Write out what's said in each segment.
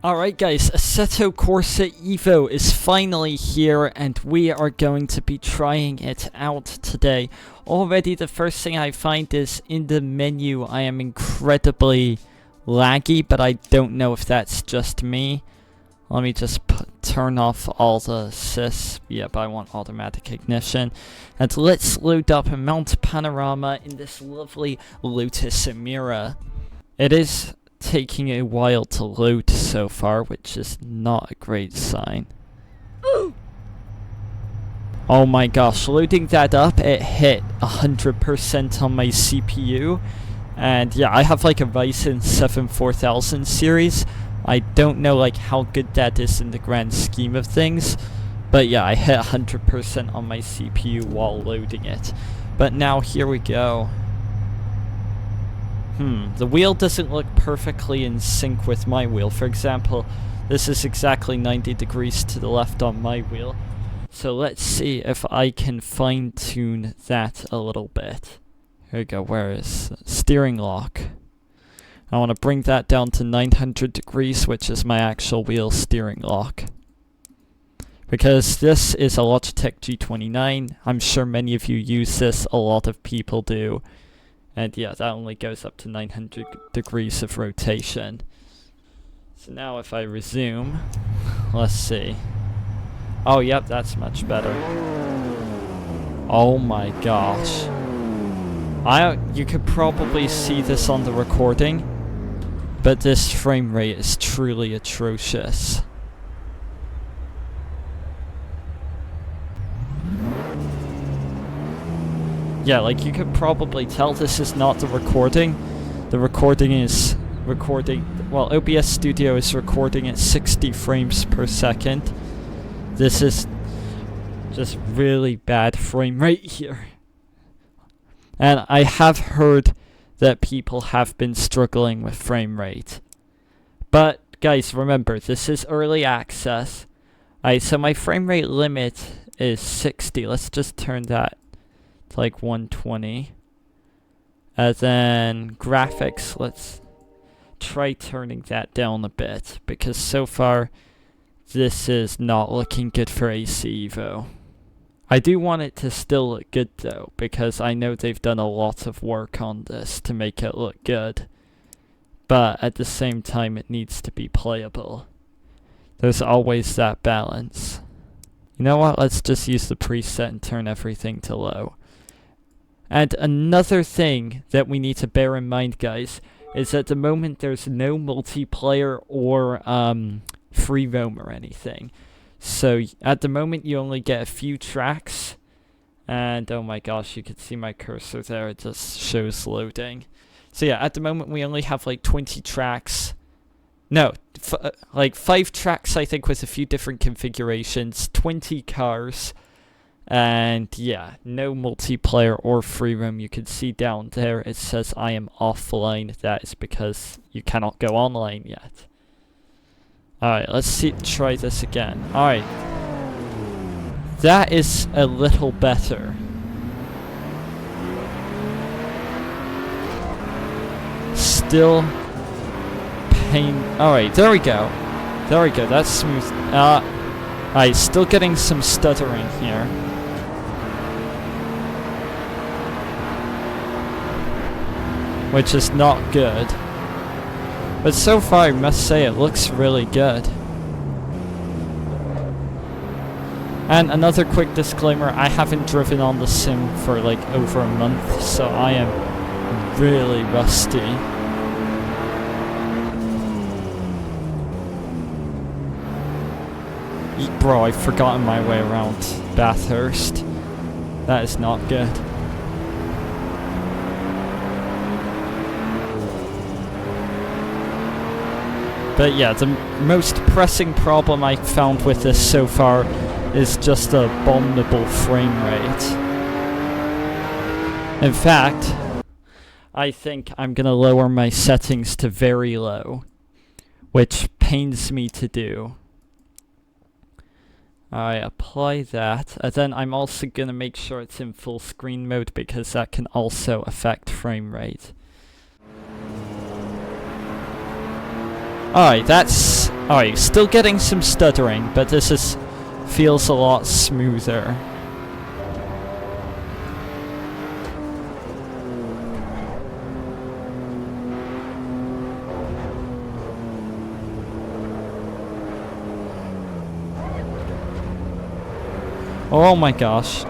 Alright guys, Assetto Corsa Evo is finally here and we are going to be trying it out today. Already the first thing I find is in the menu I am incredibly laggy, but I don't know if that's just me. Let me just turn off all the assists. Yep, I want automatic ignition. And let's load up a Mount Panorama in this lovely Lotus Emira. It is taking a while to load so far, which is not a great sign. Oh my gosh, loading that up, it hit 100% on my CPU. And yeah, I have like a Ryzen 7 4000 series. I don't know like how good that is in the grand scheme of things. But yeah, I hit 100% on my CPU while loading it. But now here we go. The wheel doesn't look perfectly in sync with my wheel. For example, this is exactly 90 degrees to the left on my wheel. So let's see if I can fine-tune that a little bit. Here we go, where is steering lock? I want to bring that down to 900 degrees, which is my actual wheel steering lock. Because this is a Logitech G29. I'm sure many of you use this, a lot of people do. And yeah, that only goes up to 900 degrees of rotation. So now if I resume, let's see. Oh, yep, that's much better. Oh my gosh. You could probably see this on the recording, but this frame rate is truly atrocious. Yeah, like you could probably tell this is not the recording. The recording is well, OBS Studio is recording at 60 frames per second. This is just really bad frame rate here. And I have heard that people have been struggling with frame rate. But guys, remember, this is early access. Alright, so my frame rate limit is 60. Let's just turn that like 120. And then graphics, let's try turning that down a bit, because so far this is not looking good for AC Evo. I do want it to still look good though, because I know they've done a lot of work on this to make it look good, but at the same time it needs to be playable. There's always that balance. You know what, let's just use the preset and turn everything to low. And another thing that we need to bear in mind, guys, is at the moment there's no multiplayer or free roam or anything. So at the moment you only get a few tracks. And oh my gosh, you can see my cursor there, it just shows loading. So yeah, at the moment we only have like 20 tracks. No, like 5 tracks I think with a few different configurations, 20 cars. And yeah, no multiplayer or free roam. You can see down there it says I am offline. That is because you cannot go online yet. Alright, let's try this again. Alright. That is a little better. Still pain. Alright, there we go. There we go, that's smooth. Alright, still getting some stuttering here. Which is not good. But so far I must say it looks really good. And another quick disclaimer, I haven't driven on the sim for like over a month, so I am really rusty. Bro, I've forgotten my way around Bathurst. That is not good. But yeah, the most pressing problem I found with this so far is just the abominable frame rate. In fact, I think I'm gonna lower my settings to very low, which pains me to do. Alright, apply that, and then I'm also gonna make sure it's in full screen mode because that can also affect frame rate. Alright, that's Alright, still getting some stuttering, but this feels a lot smoother. Oh my gosh.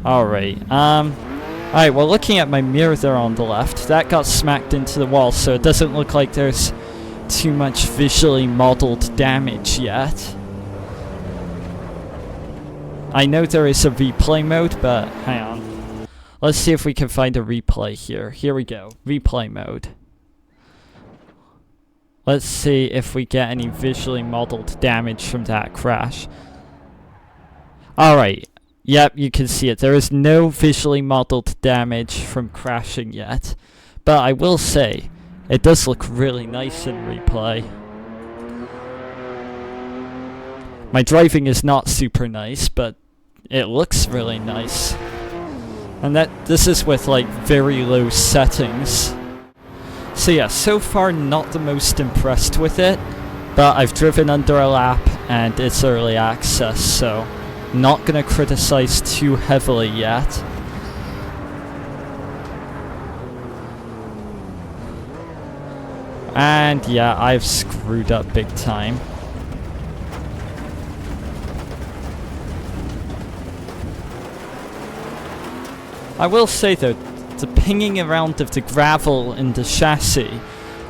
Alright, alright, well, looking at my mirror there on the left, that got smacked into the wall, so it doesn't look like there's too much visually modeled damage yet. I know there is a replay mode, but hang on. Let's see if we can find a replay here. Here we go, replay mode. Let's see if we get any visually modeled damage from that crash. Alright, yep, you can see it. There is no visually modeled damage from crashing yet. But I will say, it does look really nice in replay. My driving is not super nice, but it looks really nice. And this is with like very low settings. So yeah, so far not the most impressed with it, but I've driven under a lap and it's early access, so not gonna criticize too heavily yet. And yeah, I've screwed up big time. I will say though, the pinging around of the gravel in the chassis,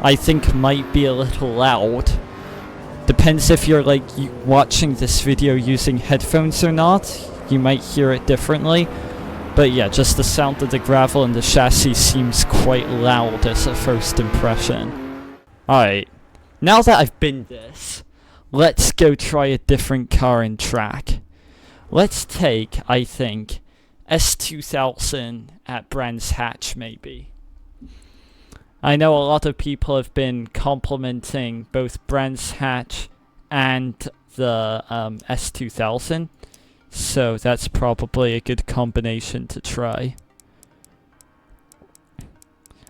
I think might be a little loud. Depends if you're like watching this video using headphones or not, you might hear it differently. But yeah, just the sound of the gravel in the chassis seems quite loud as a first impression. Alright, now that I've been this, let's go try a different car and track. Let's take, I think, S2000 at Brands Hatch, maybe. I know a lot of people have been complimenting both Brands Hatch and the S2000, so that's probably a good combination to try.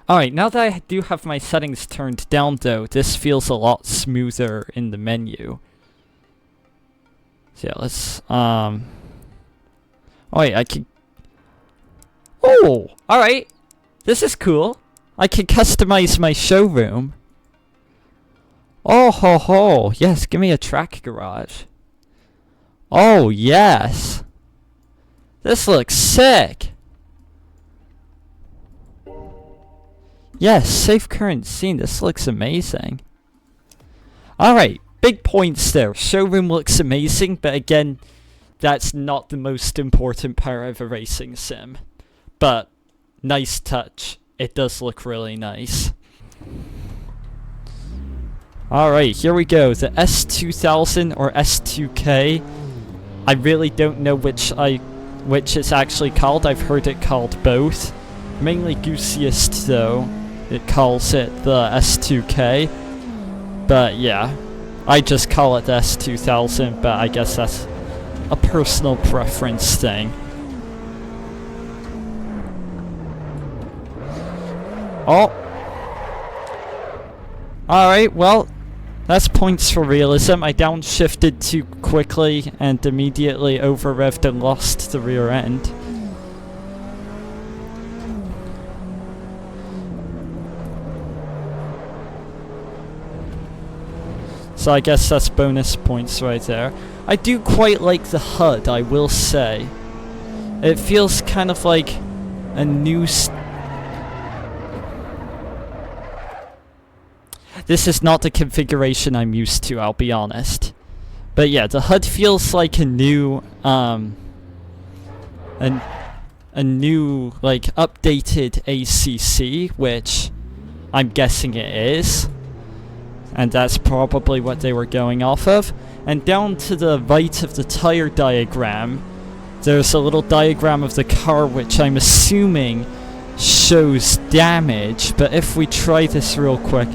Alright, now that I do have my settings turned down though, this feels a lot smoother in the menu. So yeah, let's, oh wait, I can... Oh! Alright! This is cool! I can customize my showroom. Oh ho ho! Yes, give me a track garage. Oh yes! This looks sick! Yes, safe current scene. This looks amazing. Alright, big points there. Showroom looks amazing, but again, that's not the most important part of a racing sim. But, nice touch. It does look really nice. Alright, here we go. The S2000 or S2K. I really don't know which it's actually called. I've heard it called both. Mainly Goosiest though. It calls it the S2K. But yeah, I just call it the S2000, but I guess that's a personal preference thing. Oh! Alright, well, that's points for realism. I downshifted too quickly and immediately over-revved and lost the rear end. So I guess that's bonus points right there. I do quite like the HUD, I will say. It feels kind of like a new... This is not the configuration I'm used to, I'll be honest. But yeah, the HUD feels like a new, a new, like, updated ACC, which I'm guessing it is. And that's probably what they were going off of. And down to the right of the tire diagram, there's a little diagram of the car which I'm assuming shows damage. But if we try this real quick...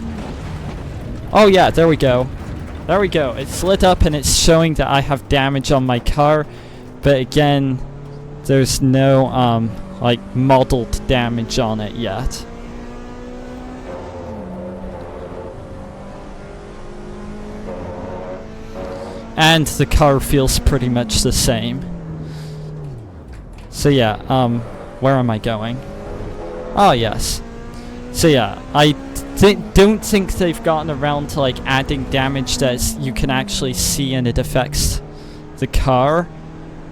Oh yeah, there we go. There we go. It's lit up and it's showing that I have damage on my car. But again, there's no, like, modeled damage on it yet. And the car feels pretty much the same. So yeah, where am I going? Oh yes. So yeah, I don't think they've gotten around to like adding damage that you can actually see and it affects the car.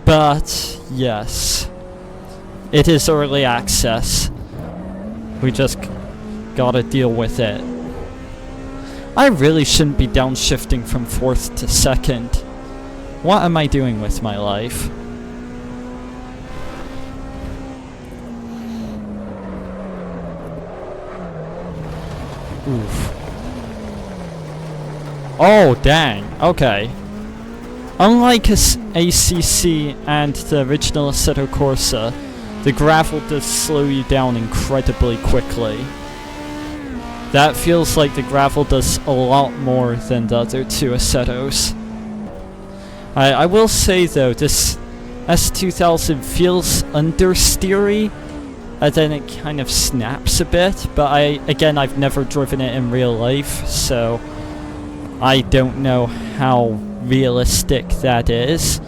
But yes, it is early access. We just gotta deal with it. I really shouldn't be downshifting from 4th to 2nd. What am I doing with my life? Oof. Oh, dang. Okay. Unlike ACC and the original Assetto Corsa, the gravel does slow you down incredibly quickly. That feels like the gravel does a lot more than the other two Assettos. I will say though, this S2000 feels understeery, and then it kind of snaps a bit, but I've never driven it in real life, so I don't know how realistic that is.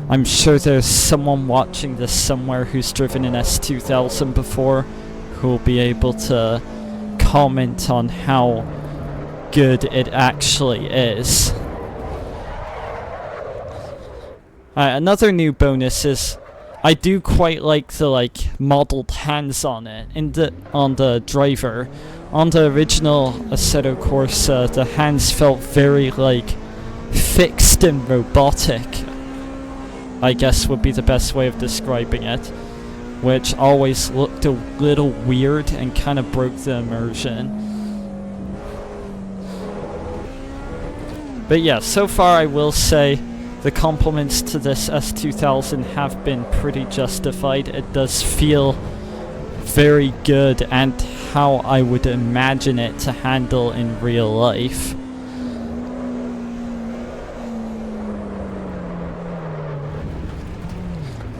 I'm sure there's someone watching this somewhere who's driven an S2000 before who will be able to comment on how good it actually is. Another new bonus is I do quite like the modeled hands on it on the driver. On the original Assetto Corsa, the hands felt very fixed and robotic, I guess would be the best way of describing it, which always looked a little weird and kind of broke the immersion. But yeah, so far I will say the compliments to this S2000 have been pretty justified. It does feel very good and how I would imagine it to handle in real life.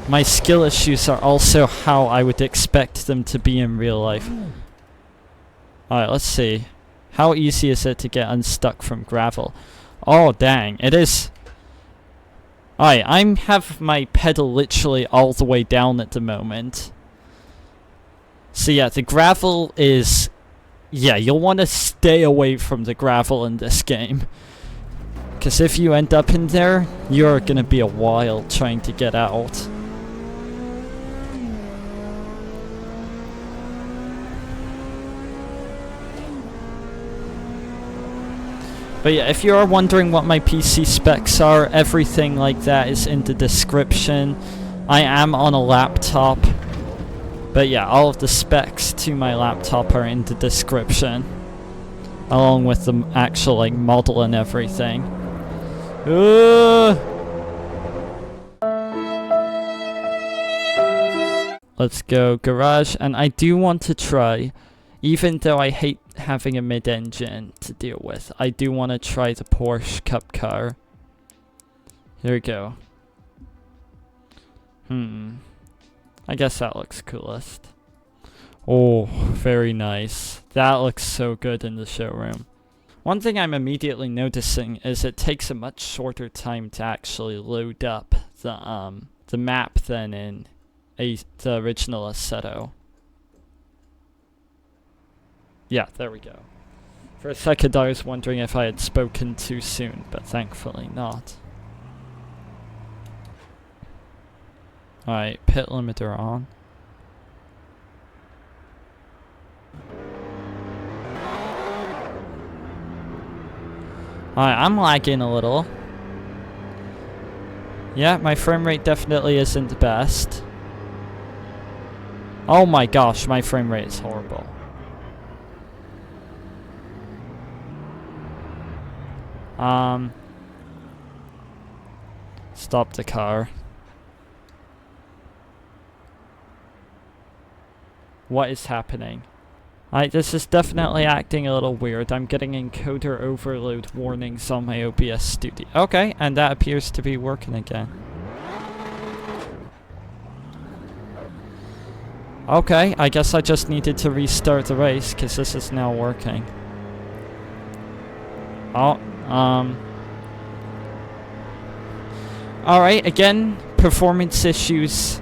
My skill issues are also how I would expect them to be in real life. Alright, let's see. How easy is it to get unstuck from gravel? Oh dang, it is. Alright, I have my pedal literally all the way down at the moment. So yeah, the gravel is... Yeah, you'll want to stay away from the gravel in this game. Because if you end up in there, you're going to be a while trying to get out. But yeah, if you are wondering what my PC specs are, everything like that is in the description. I am on a laptop. But yeah, all of the specs to my laptop are in the description. Along with the actual model and everything. Let's go garage, and I do want to try, even though I hate having a mid-engine to deal with, I do want to try the Porsche Cup car. Here we go. I guess that looks coolest. Oh, very nice. That looks so good in the showroom. One thing I'm immediately noticing is it takes a much shorter time to actually load up the map than in the original Assetto. Yeah, there we go. For a second I was wondering if I had spoken too soon, but thankfully not. Alright, pit limiter on. Alright, I'm lagging a little. Yeah, my frame rate definitely isn't the best. Oh my gosh, my frame rate is horrible. Stop the car. What is happening? This is definitely acting a little weird. I'm getting encoder overload warnings on my OBS Studio. Okay, and that appears to be working again. Okay, I guess I just needed to restart the race, because this is now working. Alright, again, performance issues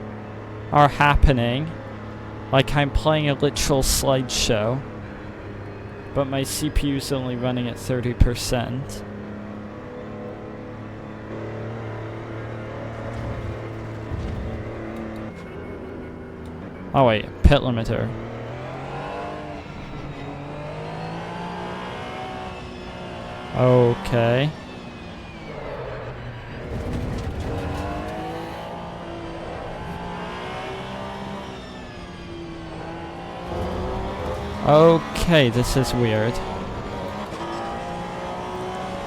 are happening. Like I'm playing a literal slideshow. But my CPU's only running at 30%. Oh wait, pit limiter. Okay. Okay, this is weird.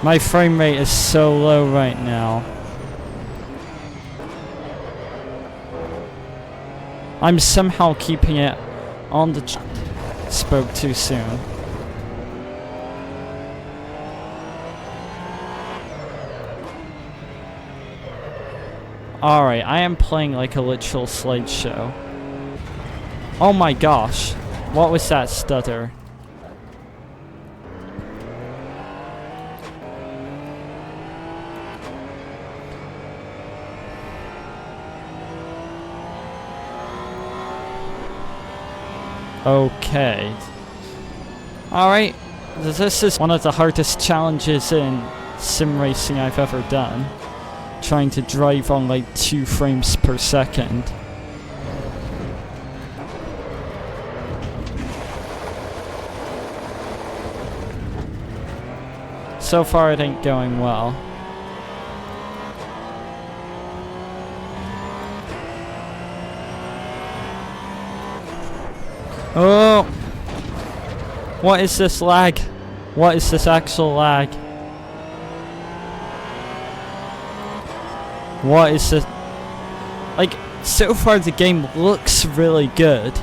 My frame rate is so low right now. I'm somehow keeping it on the spoke too soon. Alright, I am playing like a literal slideshow. Oh my gosh. What was that stutter? Okay. Alright. This is one of the hardest challenges in sim racing I've ever done. Trying to drive on like 2 frames per second. So far it ain't going well. Oh! What is this lag? What is this actual lag? What is this? Like, so far the game looks really good.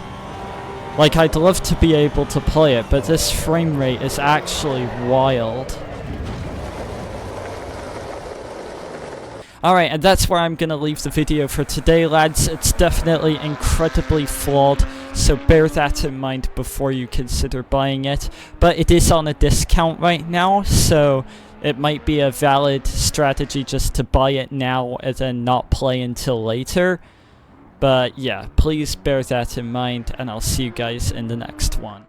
Like, I'd love to be able to play it, but this frame rate is actually wild. Alright, and that's where I'm gonna leave the video for today, lads. It's definitely incredibly flawed, so bear that in mind before you consider buying it. But it is on a discount right now, so it might be a valid strategy just to buy it now and then not play until later. But yeah, please bear that in mind, and I'll see you guys in the next one.